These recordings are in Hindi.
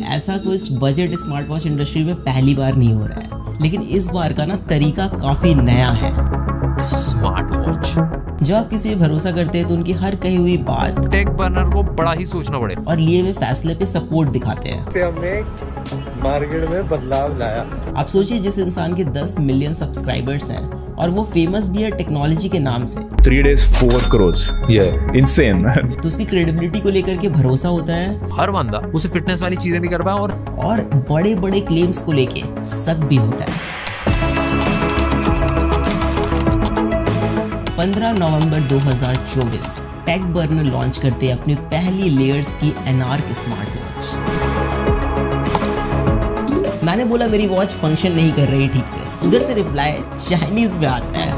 ऐसा कुछ बजट स्मार्ट वॉच इंडस्ट्री में पहली बार नहीं हो रहा है, लेकिन इस बार का ना तरीका काफी नया है। Smart watch. जब आप किसी पे भरोसा करते हैं तो उनकी हर कही हुई बात टेक बर्नर को बड़ा ही सोचना पड़े और लिए हुए फैसले पे सपोर्ट दिखाते हैं। हमने मार्केट में बदलाव लाया। आप सोचिए, जिस इंसान के 10 मिलियन सब्सक्राइबर्स हैं और वो फेमस भी है टेक्नोलॉजी के नाम से, 3 days 4 crores. Yeah, insane. तो उसकी क्रेडिबिलिटी को लेकर के भरोसा होता है हर बंदा उसे फिटनेस वाली चीजें भी कर पाए और बड़े बड़े क्लेम्स को लेके शक भी होता है। 15 नवंबर 2024 टेक बर्नर लॉन्च करते अपनी पहली लेयर्स की एनार्क स्मार्ट वॉच। मैंने बोला मेरी वॉच फंक्शन नहीं कर रही ठीक से, उधर से रिप्लाई चाइनीज में आता है।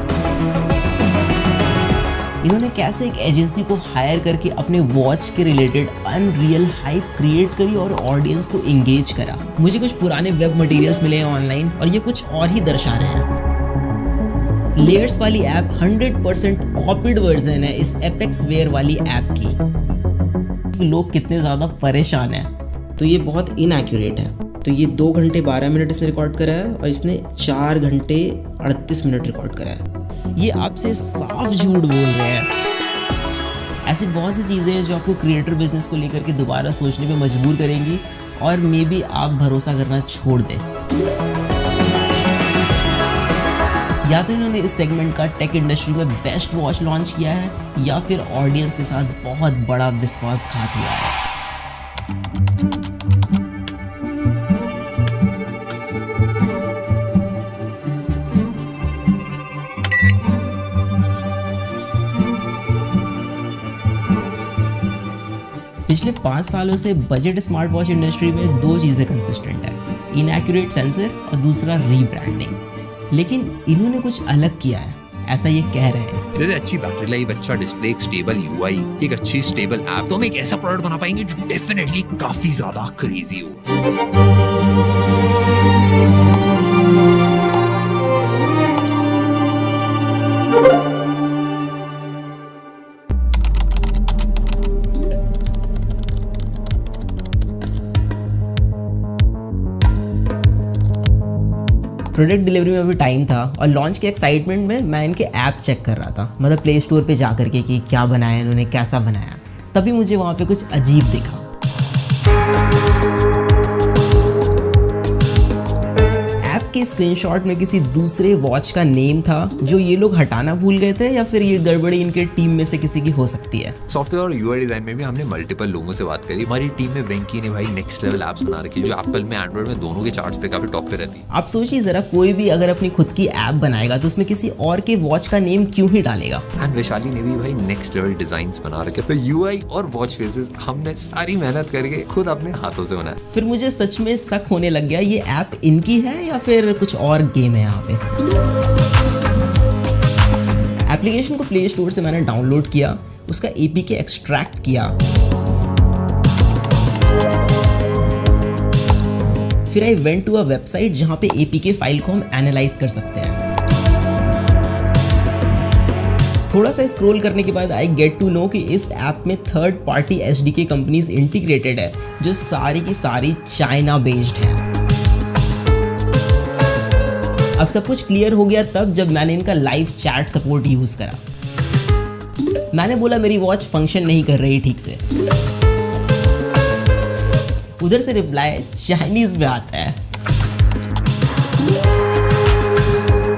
इन्होंने कैसे एक एजेंसी को हायर करके अपने वॉच के रिलेटेड अनरियल हाइप क्रिएट करी और ऑडियंस को एंगेज करा। मुझे कुछ पुराने वेब मटेरियल्स मिले हैं ऑनलाइन और ये कुछ और ही दर्शा रहे हैं। लेयर्स वाली ऐप 100% कॉपीड वर्जन है इस एपेक्स वेयर वाली ऐप की। लोग कितने ज़्यादा परेशान हैं। तो ये बहुत इनएक्यूरेट है। तो ये 2 घंटे 12 मिनट इसने रिकॉर्ड करा है और इसने 4 घंटे 38 मिनट रिकॉर्ड करा है। ये आपसे साफ झूठ बोल रहे हैं। ऐसी बहुत सी चीज़ें हैं जो आपको क्रिएटर बिजनेस को लेकर के दोबारा सोचने पे मजबूर करेंगी और मे बी आप भरोसा करना छोड़ दें। या तो इन्होंने इस सेगमेंट का टेक इंडस्ट्री में बेस्ट वॉच लॉन्च किया है या फिर ऑडियंस के साथ बहुत बड़ा विश्वासघात हुआ है। पिछले 5 सालों से बजट स्मार्ट वॉच इंडस्ट्री में 2 चीज़ें कंसिस्टेंट है, इनएक्यूरेट सेंसर और दूसरा रीब्रांडिंग। लेकिन इन्होंने कुछ अलग किया है, ऐसा ये कह रहे हैं। जैसे अच्छी बैटरी लाइफ, अच्छा डिस्प्ले, एक स्टेबल यूआई, एक अच्छी स्टेबल ऐप, तो हम एक ऐसा प्रोडक्ट बना पाएंगे जो डेफिनेटली काफी ज्यादा क्रेजी हो। प्रोडक्ट डिलीवरी में भी टाइम था और लॉन्च के एक्साइटमेंट में मैं इनके ऐप चेक कर रहा था, मतलब प्ले स्टोर पे जा करके कि क्या बनाया इन्होंने, कैसा बनाया। तभी मुझे वहाँ पे कुछ अजीब दिखा। ऐप के स्क्रीनशॉट में किसी दूसरे वॉच का नेम था जो ये लोग हटाना भूल गए थे, या फिर ये गड़बड़ी इनके टीम में से किसी की हो सकती है। सॉफ्टवेयर और यूआई डिजाइन में भी हमने मल्टीपल लोगों से बात करी। हमारी टीम में वेंकी ने भाई नेक्स्ट लेवल ऐप्स बना रखी है जो एप्पल में, एंड्रॉइड में, दोनों के चार्ट्स पे काफी टॉप पे रहती है। आप सोचिए जरा, कोई भी अगर अपनी खुद की ऐप बनाएगा तो उसमें किसी और के वॉच का नेम क्यों ही डालेगा। एंड वैशाली ने भी भाई नेक्स्ट लेवल डिजाइन्स बना रखे। तो यूआई और वॉच फेसेस हमने सारी मेहनत करके खुद अपने हाथों से बनाया। फिर मुझे सच में शक होने लग गया, ये ऐप इनकी है या फिर कुछ और गेम है यहाँ पे। एप्लीकेशन को प्ले स्टोर से मैंने डाउनलोड किया, उसका एपीके एक्सट्रैक्ट किया, फिर I went to a website जहां पे एपीके फाइल को हम एनालाइज कर सकते हैं। थोड़ा सा स्क्रॉल करने के बाद आई गेट टू नो कि इस ऐप में third party SDK companies integrated है जो सारी की सारी चाइना बेस्ड है। अब सब कुछ क्लियर हो गया तब जब मैंने इनका लाइव चैट सपोर्ट यूज करा। मैंने बोला मेरी वॉच फंक्शन नहीं कर रही ठीक से, उधर से रिप्लाई चाइनीज में आता है।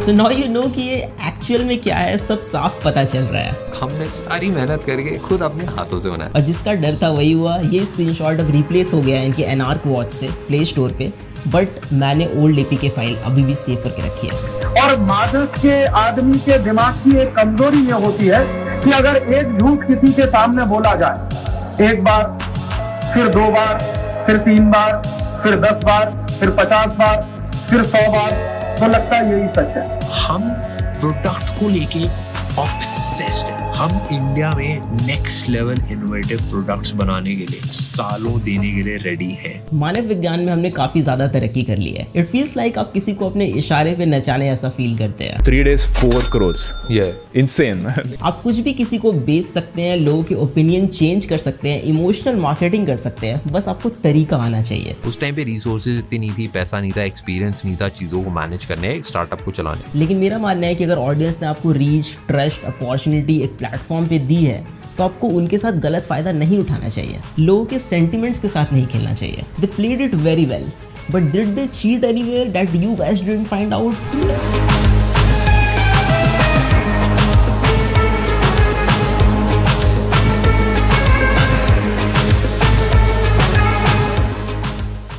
सो नाउ यू नो कि ये एक्चुअल में क्या है, सब साफ पता चल रहा है। हमने सारी मेहनत करके खुद अपने हाथों से बनाया और जिसका डर था वही हुआ। ये स्क्रीनशॉट अब रिप्लेस हो गया है इनके एनार्क वॉच से प्ले स्टोर पे, बट मैंने ओल्ड एपीके फाइल अभी भी सेव करके रखी है। और मादक के आदमी के दिमाग की एक कमजोरी ये होती है कि अगर एक झूठ किसी के सामने बोला जाए, एक बार, फिर 2 बार, फिर 3 बार, फिर 10 बार, फिर 50 बार, फिर 100 बार, तो लगता है यही सच है। हम प्रोडक्ट को लेके ऑब्सेस्ड हैं। हम इंडिया में नेक्स्ट लेवल इनोवेटिव प्रोडक्ट्स बनाने के लिए सालों देने के लिए रेडी हैं। मानव विज्ञान में हमने काफी ज्यादा तरक्की कर ली है। इट फील्स लाइक आप किसी को अपने इशारे पे नचाने ऐसा फील करते हैं। 3 days 4 crores. Yeah, insane. आप कुछ भी किसी को बेच सकते हैं, लोगों के ओपिनियन चेंज कर सकते हैं, इमोशनल मार्केटिंग कर सकते हैं, बस आपको तरीका आना चाहिए। उस टाइम पे रिसोर्सेज इतनी नहीं थी, पैसा नहीं था, एक्सपीरियंस नहीं था चीजों को मैनेज करने, एक स्टार्टअप को चलाने। लेकिन मेरा मानना है कि अगर ऑडियंस ने आपको रीच, ट्रस्ट, अपॉर्चुनिटी एक प्लेटफॉर्म पे दी है तो आपको उनके साथ गलत फायदा नहीं उठाना चाहिए, लोगों के सेंटिमेंट्स के साथ नहीं खेलना चाहिए। They played it very well, but did they cheat anywhere that you guys didn't find out?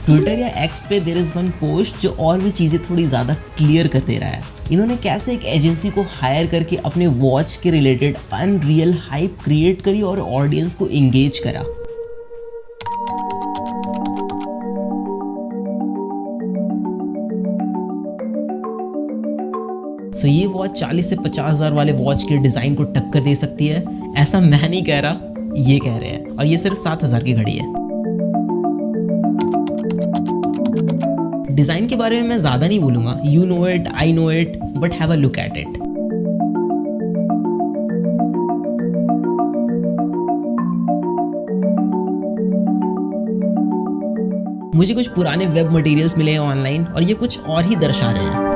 Twitter या एक्स पे देयर इज वन पोस्ट जो और भी चीज़ें थोड़ी ज़्यादा क्लियर कर दे रहा है। इन्होंने कैसे एक एजेंसी को हायर करके अपने वॉच के रिलेटेड अनरियल हाइप क्रिएट करी और ऑडियंस को एंगेज करा। सो ये वॉच 40 से 50,000 वाले वॉच के डिज़ाइन को टक्कर दे सकती है, ऐसा मैं नहीं कह रहा, ये कह रहे हैं। और ये सिर्फ 7,000 की घड़ी है। डिज़ाइन के बारे में मैं ज़्यादा नहीं बोलूँगा, you know it, I know it, but have a look at it. मुझे कुछ पुराने वेब मटेरियल्स मिले हैं ऑनलाइन और ये कुछ और ही दर्शा रहे हैं।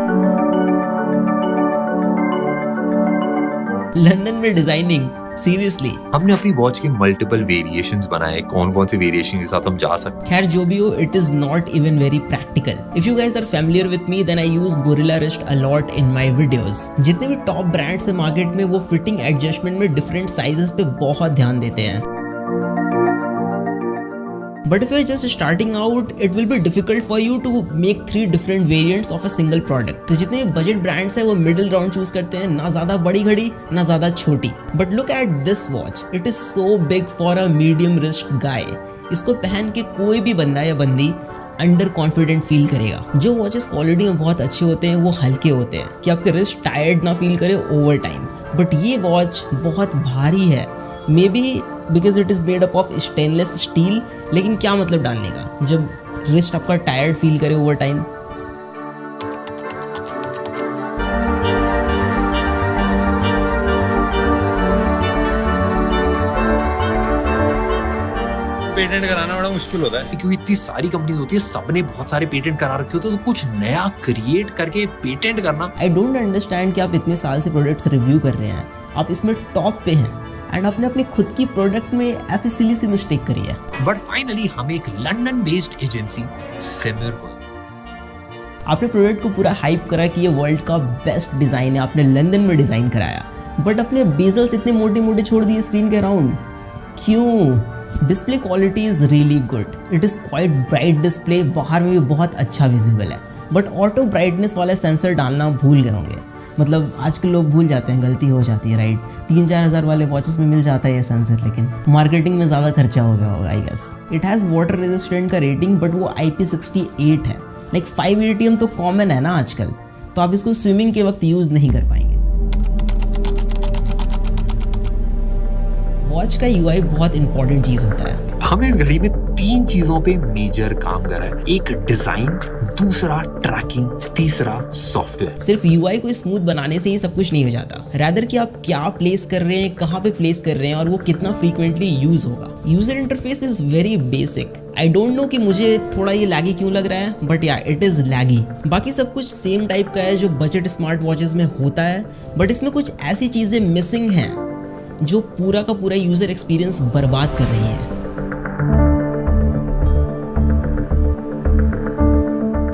लंदन में डिजाइनिंग, सीरियसली। हमने अपनी वॉच के मल्टीपल वेरिएशंस बनाए, कौन कौन से वेरिएशन के साथ हम जा सकते हैं। खैर जो भी हो, it is not even very practical. If you guys are familiar with me, then I use gorilla wrist a lot in my videos. जितने भी टॉप ब्रांड्स है मार्केट में, वो फिटिंग एडजस्टमेंट में डिफरेंट साइजेस पे बहुत ध्यान देते हैं। But if you're just starting out, it will be difficult for you to make 3 different variants of a single product. तो जितने बजट ब्रांड्स हैं वो मिडिल ग्राउंड चूज करते हैं, ना ज़्यादा बड़ी घड़ी ना ज़्यादा छोटी। But look at this watch. It is so big for a medium wrist guy. इसको पहन के कोई भी बंदा या बंदी अंडर कॉन्फिडेंट फील करेगा। जो वॉचेस क्वालिटी में बहुत अच्छे होते हैं वो हल्के होते हैं कि आपके रिस्ट टायर्ड ना फील करे ओवर टाइम। बट ये वॉच बहुत भारी है, may be because it is made up of stainless steel. लेकिन क्या मतलब डालने का जब रिस्ट आपका टायर्ड फील करे ओवर टाइम। पेटेंट कराना बड़ा मुश्किल होता है क्योंकि इतनी सारी कंपनीज होती है, सबने बहुत सारे पेटेंट करा रखे होते हैं, तो कुछ नया क्रिएट करके पेटेंट करना। आई डोंट अंडरस्टैंड कि आप इतने साल से प्रोडक्ट्स रिव्यू कर रहे हैं, आप इसमें टॉप पे हैं एंड आपने अपनी खुद की प्रोडक्ट में ऐसी सिली सी मिस्टेक करी है। बट फाइनली हम एक लंदन बेस्ड एजेंसी सिमर, आपने प्रोडक्ट को पूरा हाइप करा कि ये वर्ल्ड का बेस्ट डिज़ाइन है, आपने लंदन में डिज़ाइन कराया, बट अपने बेजल्स इतने मोटे मोटे छोड़ दिए स्क्रीन के अराउंड, क्यों? Display quality is really good, it is quite bright display, बाहर में भी बहुत अच्छा विजिबल है, बट ऑटो ब्राइटनेस वाला सेंसर डालना भूल गए होंगे। मतलब आजकल लोग भूल जाते हैं, गलती हो जाती है, राइट? 3-4 हज़ार वाले वॉचेस में मिल जाता है ये सेंसर, लेकिन मार्केटिंग में ज़्यादा खर्चा हो गया होगा I guess. It has water resistant का रेटिंग, बट वो IP68 है। लाइक 5 ATM तो कॉमन है ना आजकल, तो आप इसको स्विमिंग के वक्त यूज़ नहीं कर पाएंगे। वॉच का UI बहुत इंपॉर्टेंट चीज़ होता है। हमने इस घड़ी में 3 चीजों पे मेजर काम करा है, एक डिजाइन, दूसरा ट्रैकिंग, तीसरा सॉफ्टवेयर। सिर्फ UI को स्मूथ बनाने से ही सब कुछ नहीं हो जाता, रादर कि आप क्या प्लेस कर रहे हैं, कहाँ पे प्लेस कर रहे हैं और वो कितना फ्रीक्वेंटली यूज होगा। User interface is very basic. I don't know कि मुझे थोड़ा ये लैगी क्यों लग रहा है, बट या इट इज लैगी। बाकी सब कुछ सेम टाइप का है जो बजट स्मार्ट वॉचेस में होता है, बट इसमें कुछ ऐसी चीजें मिसिंग हैं जो पूरा का पूरा यूजर एक्सपीरियंस बर्बाद कर रही है।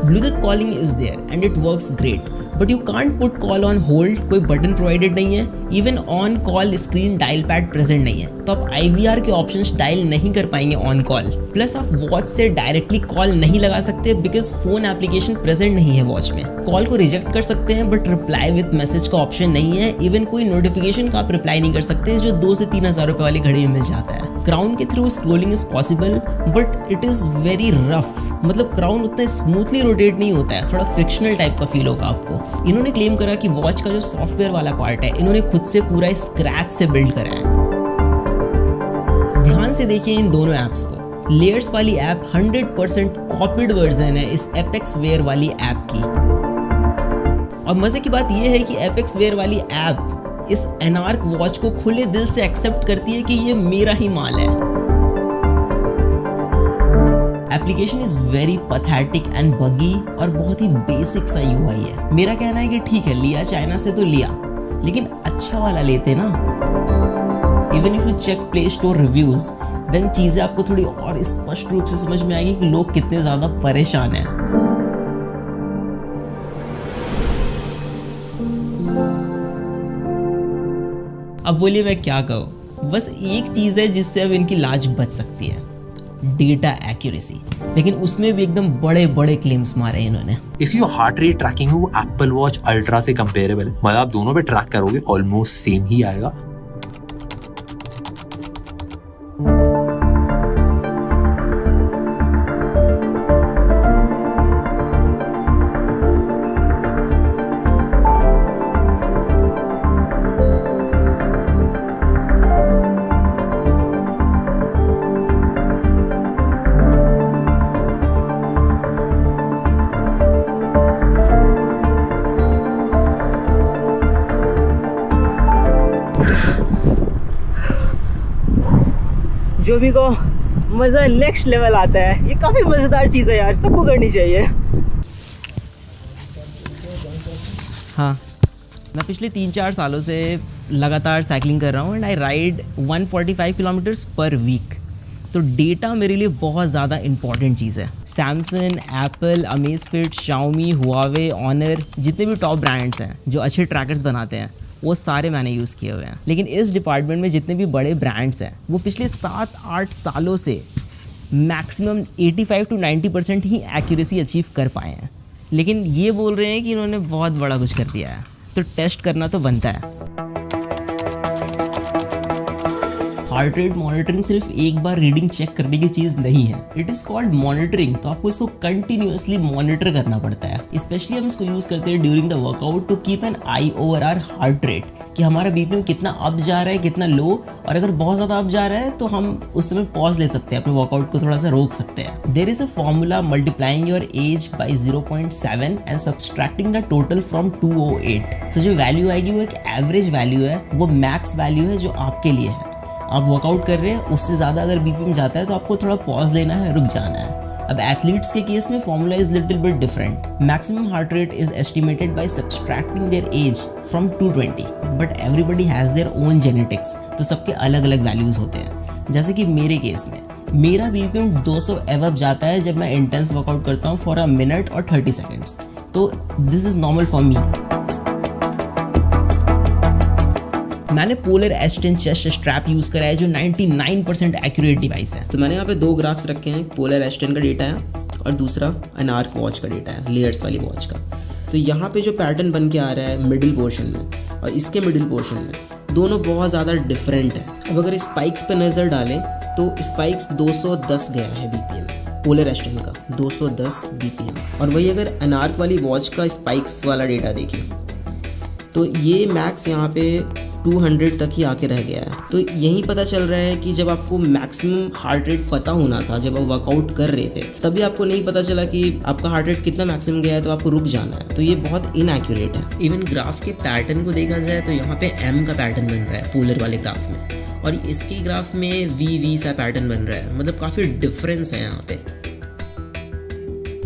Bluetooth calling is there and it works great, but you can't put call on hold, कोई बटन प्रोवाइडेड नहीं है, even on call screen dial pad present नहीं है, तो आप IVR के ऑप्शंस डायल नहीं कर पाएंगे ऑन कॉल। प्लस आप वॉच से डायरेक्टली कॉल नहीं लगा सकते बिकॉज फोन एप्लीकेशन प्रेजेंट नहीं है वॉच में। कॉल को रिजेक्ट कर सकते हैं बट रिप्लाई विद मैसेज का ऑप्शन नहीं है, इवन कोई नोटिफिकेशन का आप रिप्लाई नहीं कर सकते जो 2 से 3 हज़ार रुपए वाली घड़ी में मिल जाता है। क्राउन के through scrolling is possible but it is very rough, मतलब क्राउन उतना स्मूथली रोटेट नहीं होता है, थोड़ा फ्रिक्शनल टाइप का फील होगा आपको। इन्होंने क्लेम करा कि वॉच का जो सॉफ्टवेयर वाला पार्ट है इन्होंने खुद से पूरा स्क्रैच से बिल्ड करा है। ध्यान से देखिए इन दोनों ऐप्स को। लेयर्स वाली ऐप 100% कॉपीड वर्जन है इस एपेक्स वेयर वाली ऐप की। और मजे की बात यह है कि एपेक्स वेयर वाली ऐप इस एनार्क वॉच को खुले दिल से एक्सेप्ट करती है कि ये मेरा ही माल है। Application is very pathetic and बगी और बहुत ही बेसिक सा यूआई है। मेरा कहना है कि ठीक है, लिया चाइना से तो लिया, लेकिन अच्छा वाला लेते ना। Even if you check play store reviews then चीजें आपको थोड़ी और स्पष्ट रूप से समझ में आएगी कि लोग कितने ज्यादा परेशान हैं। अब बोलिए मैं क्या कहूँ, बस एक चीज है जिससे अब इनकी लाज बच सकती है, डेटा एक्यूरेसी। लेकिन उसमें भी एकदम बड़े बड़े क्लेम्स मारे हैं इन्होंने। If you heart rate tracking है वो एप्पल वॉच अल्ट्रा से कंपेरेबल है, मतलब आप दोनों पे ट्रैक करोगे ऑलमोस्ट सेम ही आएगा। जो भी को मज़ा नेक्स्ट लेवल आता है, ये काफ़ी मज़ेदार चीज़ है यार, सबको करनी चाहिए। हाँ, मैं पिछले 3-4 सालों से लगातार साइकिलिंग कर रहा हूँ and I ride 145 kilometres per week. तो डेटा मेरे लिए बहुत ज़्यादा इंपॉर्टेंट चीज़ है। Samsung, Apple, Amazfit, Xiaomi, Huawei, Honor, जितने भी टॉप ब्रांड्स हैं जो अच्छे ट्रैकर्स बनाते हैं वो सारे मैंने यूज़ किए हुए हैं। लेकिन इस डिपार्टमेंट में जितने भी बड़े ब्रांड्स हैं वो पिछले 7-8 सालों से maximum 85 to 90% he accuracy achieve कर पाए हैं। लेकिन ये बोल रहे हैं कि इन्होंने बहुत बड़ा कुछ कर दिया है, तो टेस्ट करना तो बनता है। हार्ट रेट मॉनिटरिंग सिर्फ एक बार रीडिंग चेक करने की चीज़ नहीं है, इट इज़ कॉल्ड मॉनिटरिंग। तो आपको इसको कंटिन्यूअसली मॉनिटर करना पड़ता है। स्पेशली हम इसको यूज़ करते हैं during the workout to keep an eye over our heart rate, कि हमारा बीपीएम कितना अप जा रहा है, कितना लो, और अगर बहुत ज़्यादा अप जा रहा है तो हम उस समय पॉज ले सकते हैं, अपने वर्कआउट को थोड़ा सा रोक सकते हैं। There is a formula multiplying your age by 0.7 and subtracting the total from 208। So जो वैल्यू आएगी वो एक एवरेज वैल्यू है, वो मैक्स वैल्यू है जो आपके लिए है। आप वर्कआउट कर रहे हैं, उससे ज़्यादा अगर बीपीएम जाता है तो आपको थोड़ा पॉज लेना है, रुक जाना है। अब एथलीट्स के केस में formula is little bit different. Maximum heart rate is estimated by subtracting their age from 220, but everybody has their own genetics, तो सबके अलग अलग वैल्यूज़ होते हैं। जैसे कि मेरे केस में मेरा बीपीएम 200 एवब जाता है जब मैं इंटेंस वर्कआउट करता हूँ फॉर अ मिनट और 30 सेकेंड्स, तो this is normal for me. मैंने polar S10 chest strap use करा है जो 99% एक्यूरेट डिवाइस है। तो मैंने यहाँ पे 2 ग्राफ्स रखे हैं, पोलर S10 का डेटा है और दूसरा अनार्क वॉच का डेटा है, लेयर्स वाली वॉच का। तो यहाँ पे जो पैटर्न बन के आ रहा है मिडिल पोर्शन में और इसके मिडिल पोर्शन में, दोनों बहुत ज़्यादा डिफरेंट है। अब अगर स्पाइक्स पे नज़र डालें तो स्पाइक्स 210 गया है BPM पोलर S10 का, 210 BPM। और वही अगर अनार्क वाली वॉच का स्पाइक्स वाला डेटा देखें तो ये मैक्स यहाँ पे 200 तक ही आके रह गया है। तो यही पता चल रहा है कि जब आपको मैक्सिमम हार्ट रेट पता होना था, जब आप वर्कआउट कर रहे थे, तभी आपको नहीं पता चला कि आपका हार्ट रेट कितना मैक्सिमम गया है, तो आपको रुक जाना है। तो ये बहुत इनएक्यूरेट है। इवन ग्राफ के पैटर्न को देखा जाए तो यहाँ पे M का पैटर्न बन रहा है पोलर वाले ग्राफ में, और इसके ग्राफ में V सा पैटर्न बन रहा है। मतलब काफ़ी डिफरेंस है यहाँ पे।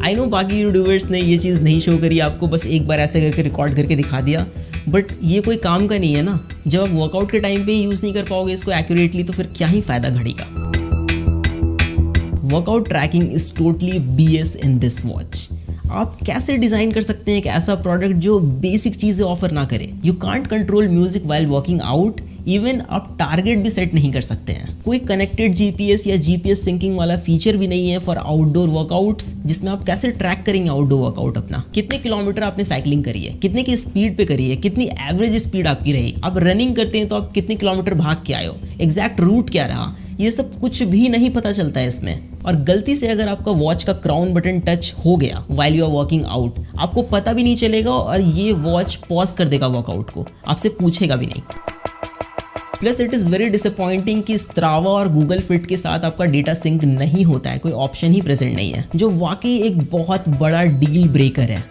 आई नो बाकी यूट्यूबर्स ने ये चीज़ नहीं शो करी आपको, बस एक बार ऐसे करके रिकॉर्ड करके दिखा दिया, बट ये कोई काम का नहीं है ना। जब आप वर्कआउट के टाइम पे यूज़ नहीं कर पाओगे इसको एक्यूरेटली, तो फिर क्या ही फ़ायदा घड़ी का। Workout tracking is totally BS in this watch. आप कैसे डिज़ाइन कर सकते हैं एक ऐसा प्रोडक्ट जो बेसिक चीज़ें ऑफर ना करे। You can't control music while working out, even आप टारगेट भी सेट नहीं कर सकते हैं। कोई कनेक्टेड GPS या GPS सिंकिंग वाला फीचर भी नहीं है फॉर आउटडोर वर्कआउट्स, जिसमें आप कैसे ट्रैक करेंगे आउटडोर वर्कआउट अपना। कितने किलोमीटर आपने साइकिलिंग करी है, कितने की स्पीड पे करी है, कितनी एवरेज स्पीड आपकी रही। आप रनिंग करते हैं तो आप कितने किलोमीटर भाग के आए हो, एग्जैक्ट रूट क्या रहा, ये सब कुछ भी नहीं पता चलता है इसमें। और गलती से अगर आपका वॉच का क्राउन बटन टच हो गया while you are working out, आपको पता भी नहीं चलेगा और ये वॉच पॉज कर देगा वर्कआउट को, आपसे पूछेगा भी नहीं। Plus it is very disappointing कि स्ट्रावा और गूगल फिट के साथ आपका डेटा सिंक नहीं होता है, कोई ऑप्शन ही प्रेजेंट नहीं है, जो वाकई एक बहुत बड़ा डील ब्रेकर है।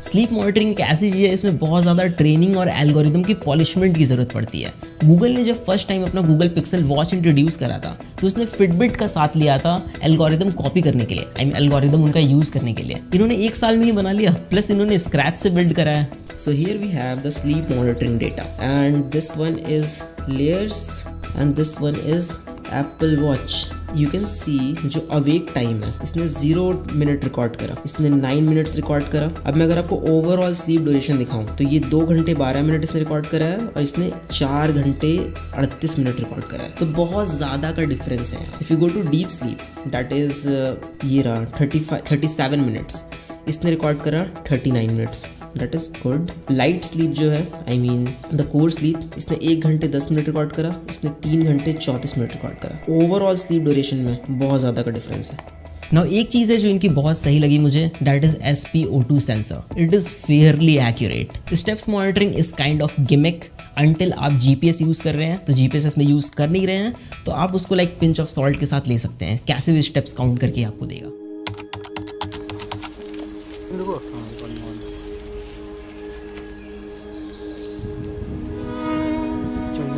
स्लीप मॉनिटरिंग एक ऐसी चीज़ है, इसमें बहुत ज़्यादा ट्रेनिंग और एल्गोरिदम की पॉलिशमेंट की ज़रूरत पड़ती है। गूगल ने जब फर्स्ट टाइम अपना गूगल पिक्सल वॉच इंट्रोड्यूस करा था तो उसने फिटबिट का साथ लिया था एल्गोरिदम कॉपी करने के लिए, एल्गोरिदम उनका यूज़ करने के लिए। इन्होंने 1 साल में ही बना लिया, प्लस इन्होंने स्क्रैच से बिल्ड करा है। So here we have the sleep monitoring data, and this one is layers and this one is Apple Watch. You can see जो awake time है, इसने 0 मिनट रिकॉर्ड करा, इसने 9 मिनट्स रिकॉर्ड करा। अब मैं अगर आपको ओवरऑल स्लीप ड्यूरेशन दिखाऊं तो ये 2 घंटे 12 मिनट इसने रिकॉर्ड करा है और इसने 4 घंटे 38 मिनट रिकॉर्ड करा है, तो बहुत ज़्यादा का डिफरेंस है। If you go to deep sleep that is ये रहा 37 मिनट्स, इसने रिकॉर्ड करा 39 minutes, that is good. Light sleep जो है, I mean the core sleep, इसने 1 घंटे 10 मिनट रिकॉर्ड करा, इसने 3 घंटे 34 मिनट रिकॉर्ड करा। ओवरऑल स्लीप ड्यूरेशन में बहुत ज़्यादा का डिफरेंस है। नाउ एक चीज़ है जो इनकी बहुत सही लगी मुझे, that is SpO2 sensor. It is Fairlie accurate. Steps monitoring is kind of gimmick until आप GPS यूज़ कर रहे हैं, तो GPS इसमें यूज़ कर नहीं रहे हैं तो आप उसको लाइक पिंच ऑफ सॉल्ट के साथ ले सकते हैं, कैसे भी स्टेप्स काउंट करके आपको देगा।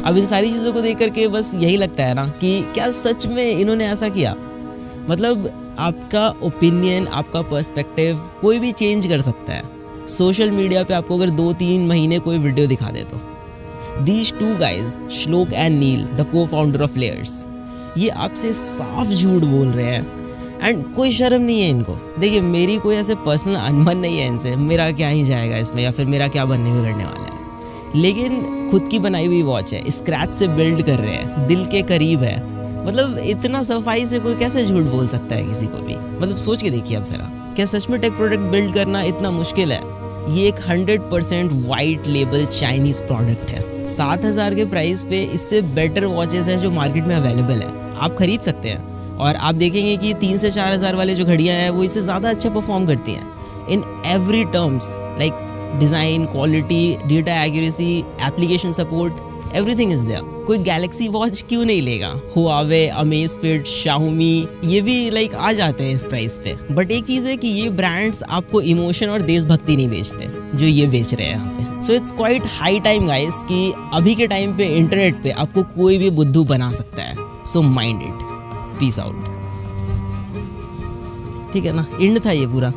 अब इन सारी चीज़ों को देख करके बस यही लगता है ना कि क्या सच में इन्होंने ऐसा किया। मतलब आपका ओपिनियन, आपका पर्सपेक्टिव कोई भी चेंज कर सकता है। सोशल मीडिया पे आपको अगर 2-3 महीने कोई वीडियो दिखा दे तो these 2 guys, Shlok and Neel, the co-founder of Layers, ये आपसे साफ झूठ बोल रहे हैं एंड कोई शर्म नहीं है इनको। देखिए मेरी कोई ऐसे पर्सनल अनबन नहीं है इनसे, मेरा क्या ही जाएगा इसमें या फिर मेरा क्या बनने बिगड़ने वाला है, लेकिन खुद की बनाई हुई वॉच है, स्क्रैच से बिल्ड कर रहे हैं, दिल के करीब है। मतलब इतना सफाई से कोई कैसे झूठ बोल सकता है किसी को भी। मतलब सोच के देखिए अब जरा, क्या सच में टेक प्रोडक्ट बिल्ड करना इतना मुश्किल है? ये एक 100% वाइट लेबल चाइनीज प्रोडक्ट है। 7,000 के प्राइस पे इससे बेटर वॉचेस हैं जो मार्केट में अवेलेबल है, आप खरीद सकते हैं। और आप देखेंगे कि 3 से 4,000 वाले जो घड़ियाँ हैं वो इससे ज़्यादा अच्छा परफॉर्म करती हैं in every terms, like design, quality, data accuracy, application support, everything is there. कोई गैलेक्सी वॉच क्यों नहीं लेगा? हुआवे, अमेज़फिट, शाओमी, ये भी लाइक आ जाते हैं इस प्राइस पे। बट एक चीज़ है कि ये ब्रांड्स आपको इमोशन और देशभक्ति नहीं बेचते जो ये बेच रहे हैं यहाँ पे। So it's quite high time guys कि अभी के टाइम पे इंटरनेट पे आपको कोई भी बुद्धू बना सकता है। So mind it. Peace out. ठीक है ना, एंड था ये पूरा।